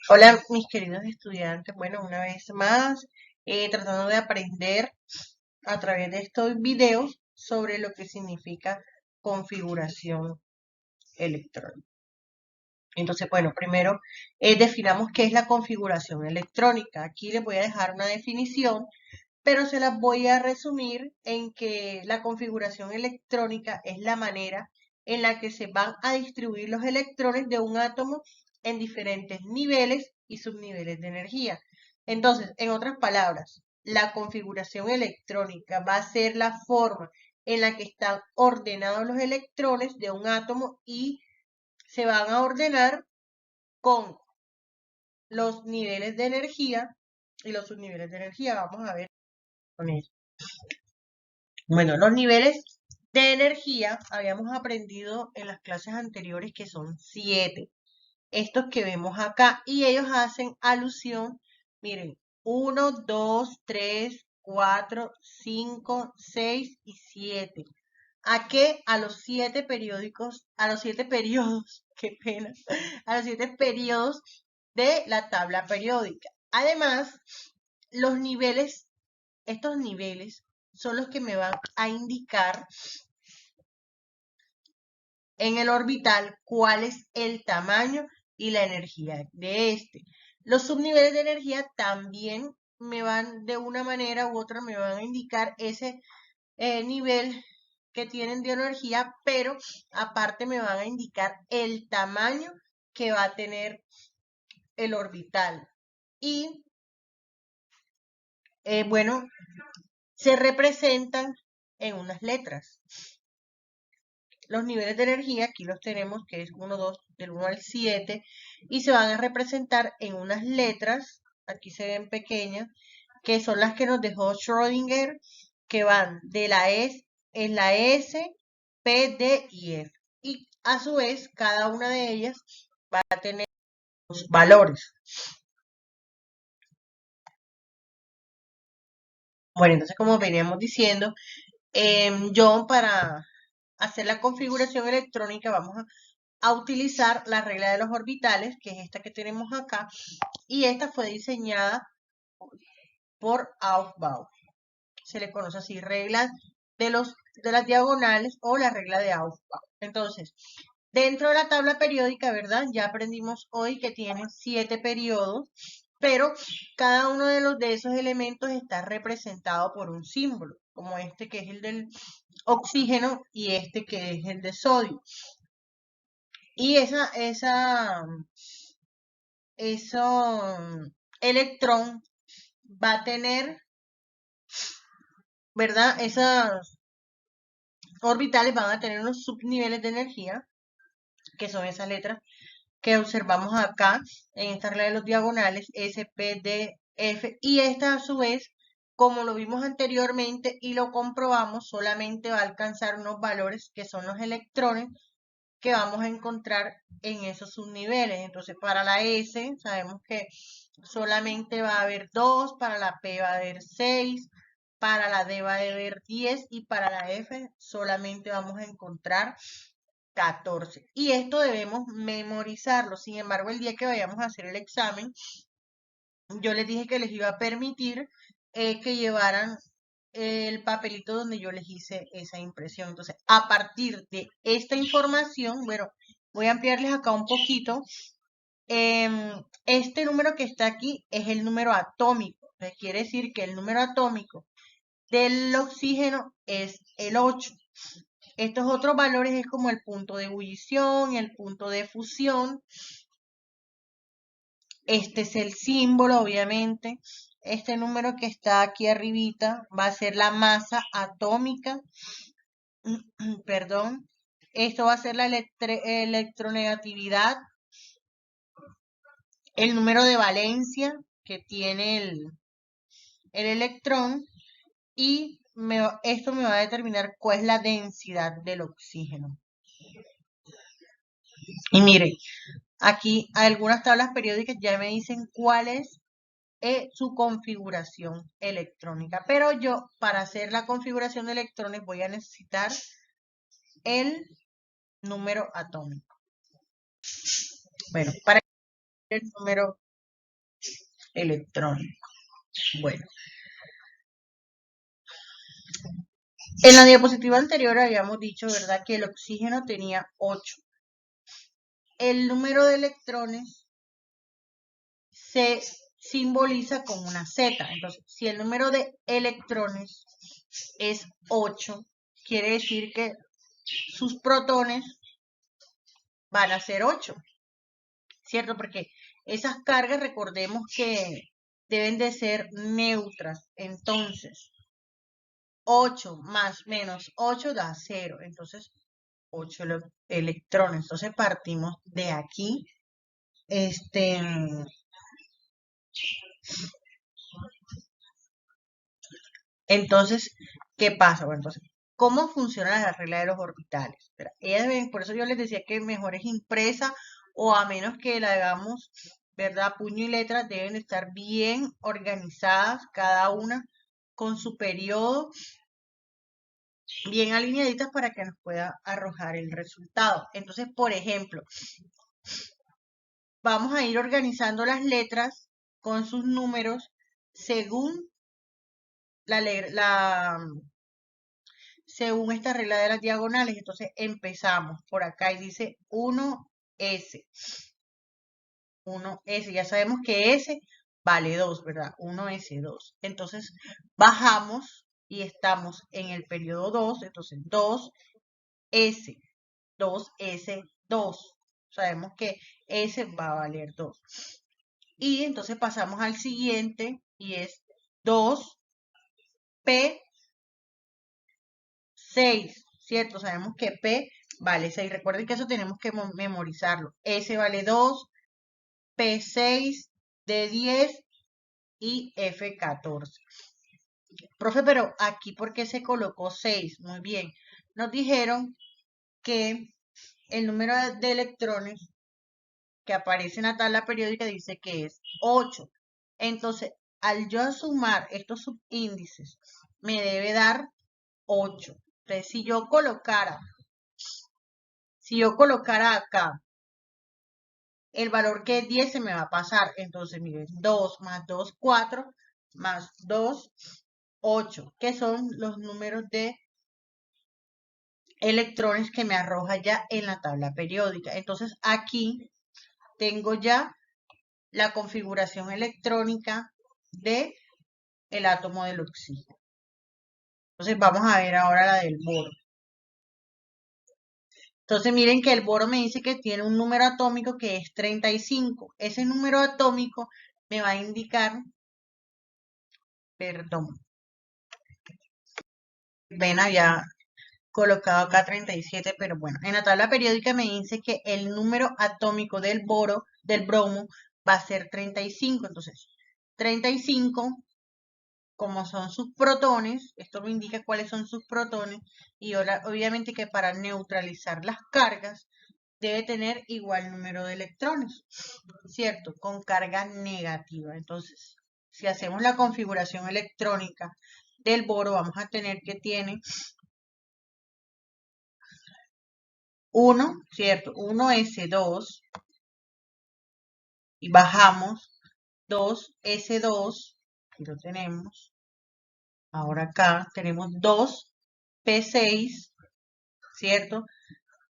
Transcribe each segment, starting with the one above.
Hola, mis queridos estudiantes. Bueno, una vez más, tratando de aprender a través de estos videos sobre lo que significa configuración electrónica. Entonces, bueno, primero definamos qué es la configuración electrónica. Aquí les voy a dejar una definición, pero se las voy a resumir en que la configuración electrónica es la manera en la que se van a distribuir los electrones de un átomo en diferentes niveles y subniveles de energía. Entonces, en otras palabras, la configuración electrónica va a ser la forma en la que están ordenados los electrones de un átomo y se van a ordenar con los niveles de energía y los subniveles de energía. Vamos a ver con eso. Bueno, los niveles de energía habíamos aprendido en las clases anteriores que son 7. Estos que vemos acá y ellos hacen alusión, miren, 1, 2, 3, 4, 5, 6 y 7. ¿A qué? A los 7 periódicos, a los 7 periodos, qué pena, a los 7 periodos de la tabla periódica. Además, los niveles, estos niveles son los que me van a indicar en el orbital cuál es el tamaño y la energía de este. Los subniveles de energía también me van de una manera u otra, me van a indicar ese nivel que tienen de energía, pero aparte me van a indicar el tamaño que va a tener el orbital. Y bueno, se representan en unas letras. Los niveles de energía, aquí los tenemos, que es 1, 2, del 1 al 7, y se van a representar en unas letras, aquí se ven pequeñas, que son las que nos dejó Schrödinger, que van de la S, en la S, P, D y F. Y a su vez, cada una de ellas va a tener los valores. Bueno, entonces como veníamos diciendo, yo para hacer la configuración electrónica vamos a utilizar la regla de los orbitales, que es esta que tenemos acá, y esta fue diseñada por Aufbau. Se le conoce así, reglas de las diagonales o la regla de Aufbau. Entonces, dentro de la tabla periódica, ¿verdad? Ya aprendimos hoy que tiene 7 periodos, pero cada uno de esos elementos está representado por un símbolo, como este que es el del oxígeno y este que es el de sodio. Y eso electrón va a tener, ¿verdad? Esas orbitales van a tener unos subniveles de energía, que son esas letras que observamos acá en esta regla de los diagonales, S, P, D, F, y esta a su vez, como lo vimos anteriormente y lo comprobamos, solamente va a alcanzar unos valores que son los electrones que vamos a encontrar en esos subniveles. Entonces, para la S sabemos que solamente va a haber 2, para la P va a haber 6, para la D va a haber 10 y para la F solamente vamos a encontrar 14. Y esto debemos memorizarlo. Sin embargo, el día que vayamos a hacer el examen, yo les dije que les iba a permitir que llevaran el papelito donde yo les hice esa impresión. Entonces, a partir de esta información, bueno, voy a ampliarles acá un poquito. Este número que está aquí es el número atómico. Quiere decir que el número atómico del oxígeno es el 8. Estos otros valores es como el punto de ebullición, el punto de fusión. Este es el símbolo, obviamente. Este número que está aquí arribita va a ser la masa atómica. Perdón. Esto va a ser la electronegatividad. El número de valencia que tiene el electrón. Y esto me va a determinar cuál es la densidad del oxígeno. Y miren, aquí algunas tablas periódicas ya me dicen cuál es su configuración electrónica. Pero yo, para hacer la configuración de electrones, voy a necesitar el número atómico. Bueno, para el número electrónico. Bueno, en la diapositiva anterior habíamos dicho, ¿verdad?, que el oxígeno tenía 8. El número de electrones se simboliza con una Z. Entonces, si el número de electrones es 8, quiere decir que sus protones van a ser 8, ¿cierto? Porque esas cargas, recordemos que deben de ser neutras. Entonces, 8 más menos 8 da 0. Entonces, 8 electrones. Entonces, partimos de aquí. Entonces, ¿qué pasa? Bueno, entonces, ¿cómo funciona la regla de los orbitales? Por eso yo les decía que mejor es impresa o a menos que la hagamos, ¿verdad? Puño y letra deben estar bien organizadas, cada una con su periodo, bien alineaditas para que nos pueda arrojar el resultado. Entonces, por ejemplo, vamos a ir organizando las letras con sus números según según esta regla de las diagonales. Entonces empezamos por acá y dice 1S. 1S, ya sabemos que S vale 2, ¿verdad? 1S2. Entonces bajamos y estamos en el periodo 2, entonces 2S, 2S2. Sabemos que S va a valer 2. Y entonces pasamos al siguiente y es 2P 6, ¿cierto? Sabemos que P vale 6. Recuerden que eso tenemos que memorizarlo. S vale 2, P6, D10 y F14. Profe, pero aquí, ¿por qué se colocó 6? Muy bien. Nos dijeron que el número de electrones que aparece en la tabla periódica dice que es 8. Entonces, al yo sumar estos subíndices, me debe dar 8. Entonces, si yo colocara acá el valor que es 10, se me va a pasar. Entonces, miren, 2 más 2, 4, más 2, 8, que son los números de electrones que me arroja ya en la tabla periódica. Entonces, aquí tengo ya la configuración electrónica de el átomo del oxígeno. Entonces, vamos a ver ahora la del boro. Entonces, miren que el boro me dice que tiene un número atómico que es 35. Ese número atómico me va a indicar, perdón, ven, había colocado acá 37, pero bueno, en la tabla periódica me dice que el número atómico del boro, del bromo, va a ser 35. Entonces, 35, como son sus protones, esto me indica cuáles son sus protones, y ahora, obviamente que para neutralizar las cargas, debe tener igual número de electrones, ¿cierto? Con carga negativa. Entonces, si hacemos la configuración electrónica del boro, vamos a tener que tiene 1, ¿cierto? 1S2 y bajamos 2S2, aquí lo tenemos. Ahora acá tenemos 2P6, ¿cierto?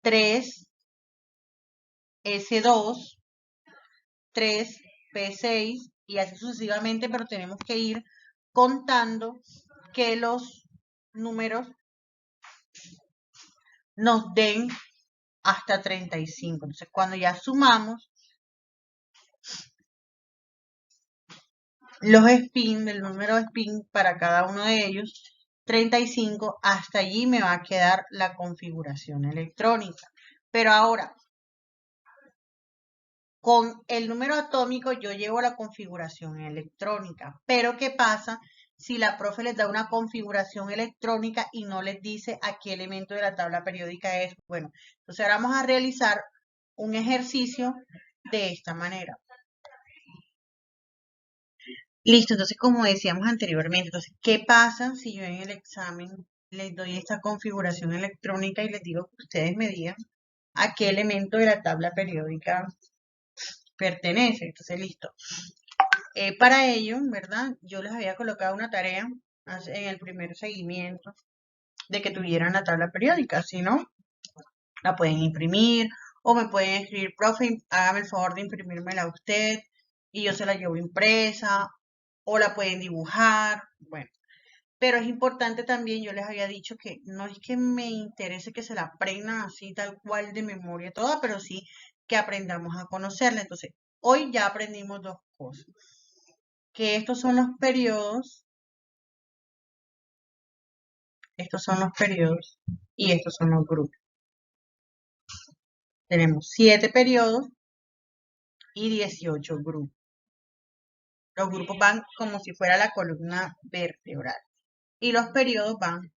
3S2, 3P6 y así sucesivamente, pero tenemos que ir contando que los números nos den hasta 35. Entonces, cuando ya sumamos los spin, el número de spin para cada uno de ellos, 35, hasta allí me va a quedar la configuración electrónica. Pero ahora, con el número atómico yo llevo la configuración electrónica. Pero ¿qué pasa si la profe les da una configuración electrónica y no les dice a qué elemento de la tabla periódica es? Bueno, entonces ahora vamos a realizar un ejercicio de esta manera. Listo, entonces como decíamos anteriormente, entonces, ¿qué pasa si yo en el examen les doy esta configuración electrónica y les digo que ustedes me digan a qué elemento de la tabla periódica pertenece. Entonces, listo. Para ello, ¿verdad? Yo les había colocado una tarea en el primer seguimiento de que tuvieran la tabla periódica. Si no, la pueden imprimir o me pueden escribir, profe, hágame el favor de imprimírmela a usted y yo se la llevo impresa, o la pueden dibujar. Bueno, pero es importante también, yo les había dicho que no es que me interese que se la aprendan así tal cual de memoria toda, pero sí que aprendamos a conocerla. Entonces, hoy ya aprendimos dos cosas, que estos son los periodos y estos son los grupos. Tenemos 7 periodos y 18 grupos. Los grupos van como si fuera la columna vertebral y los periodos van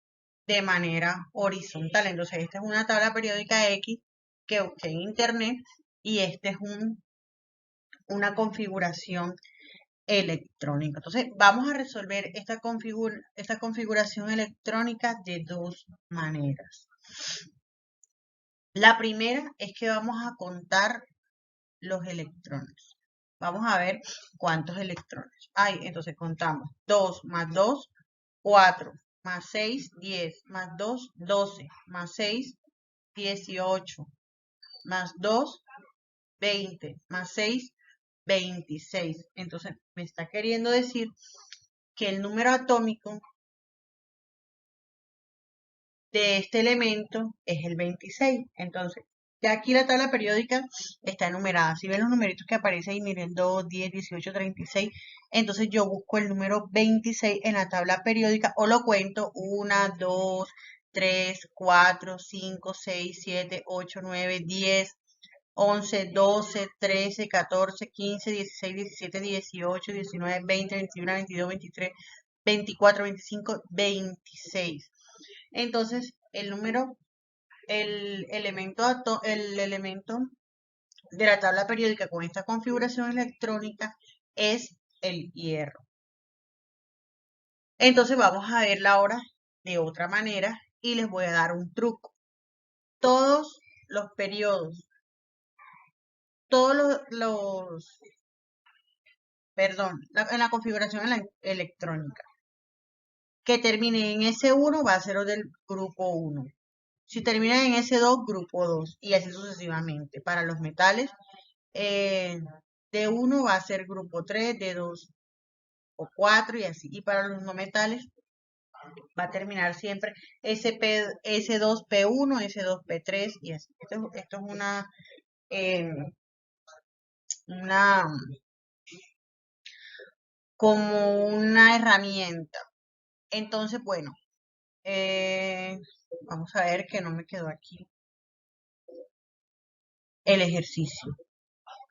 de manera horizontal. Entonces, esta es una tabla periódica X que busqué en internet y esta es una configuración electrónica. Entonces, vamos a resolver esta configuración electrónica de dos maneras. La primera es que vamos a contar los electrones. Vamos a ver cuántos electrones hay. Entonces contamos 2 más 2, 4, más 6, 10, más 2, 12, más 6, 18, más 2, 20, más 6, 26. Entonces me está queriendo decir que el número atómico de este elemento es el 26. Entonces, ya aquí la tabla periódica está enumerada. Si ven los numeritos que aparecen ahí, miren, 2, 10, 18, 36. Entonces yo busco el número 26 en la tabla periódica o lo cuento 1, 2, 3, 4, 5, 6, 7, 8, 9, 10, 11, 12, 13, 14, 15, 16, 17, 18, 19, 20, 21, 22, 23, 24, 25, 26. Entonces, el elemento de la tabla periódica con esta configuración electrónica es el hierro. Entonces, vamos a verla ahora de otra manera y les voy a dar un truco. Todos los periodos, en la configuración electrónica que termine en S1 va a ser del grupo 1. Si termina en S2, grupo 2 y así sucesivamente. Para los metales, de 1 va a ser grupo 3, de 2 o 4 y así. Y para los no metales va a terminar siempre S2P1, S2P3 y así. Esto es eh, una, como una herramienta. Entonces, bueno, vamos a ver que no me quedó aquí el ejercicio.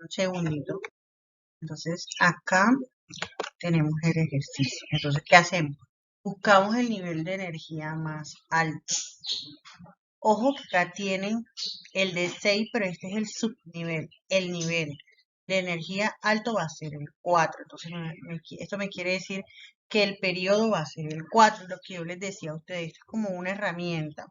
Un segundito. Entonces, acá tenemos el ejercicio. Entonces, ¿qué hacemos? Buscamos el nivel de energía más alto. Ojo que acá tienen el de 6, pero este es el subnivel. El nivel de energía alto va a ser el 4. Entonces, esto me quiere decir que el periodo va a ser el 4. Lo que yo les decía a ustedes, esto es como una herramienta.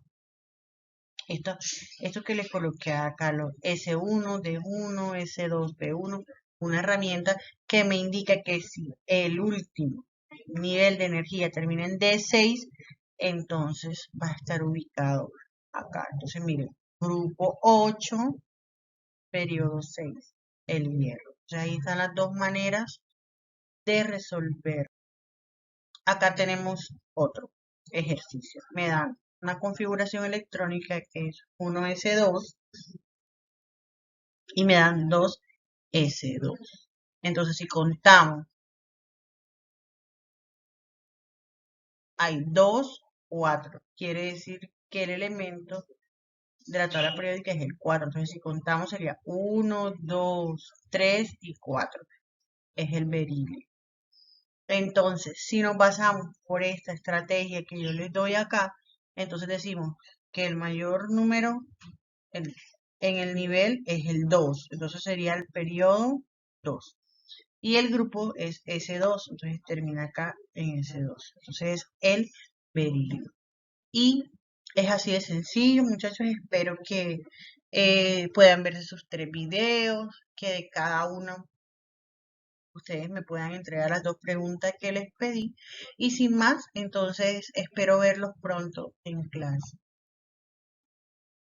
Esto que les coloqué acá, los S1, D1, S2, B1, una herramienta que me indica que si el último nivel de energía termina en D6, entonces va a estar ubicado acá. Entonces, miren, grupo 8, periodo 6, el hierro. Ya ahí están las dos maneras de resolver. Acá tenemos otro ejercicio. Me dan una configuración electrónica que es 1S2 y me dan 2S2. Entonces, si contamos, hay 2, 4. Quiere decir que el elemento de la tabla periódica es el 4. Entonces, si contamos, sería 1, 2, 3 y 4. Es el berilio. Entonces, si nos basamos por esta estrategia que yo les doy acá, entonces decimos que el mayor número en el nivel es el 2. Entonces sería el periodo 2. Y el grupo es S2. Entonces termina acá en S2. Entonces es el berilio. Y es así de sencillo, muchachos. Espero que puedan ver sus 3 videos, que de cada uno ustedes me puedan entregar las dos preguntas que les pedí. Y sin más, entonces espero verlos pronto en clase.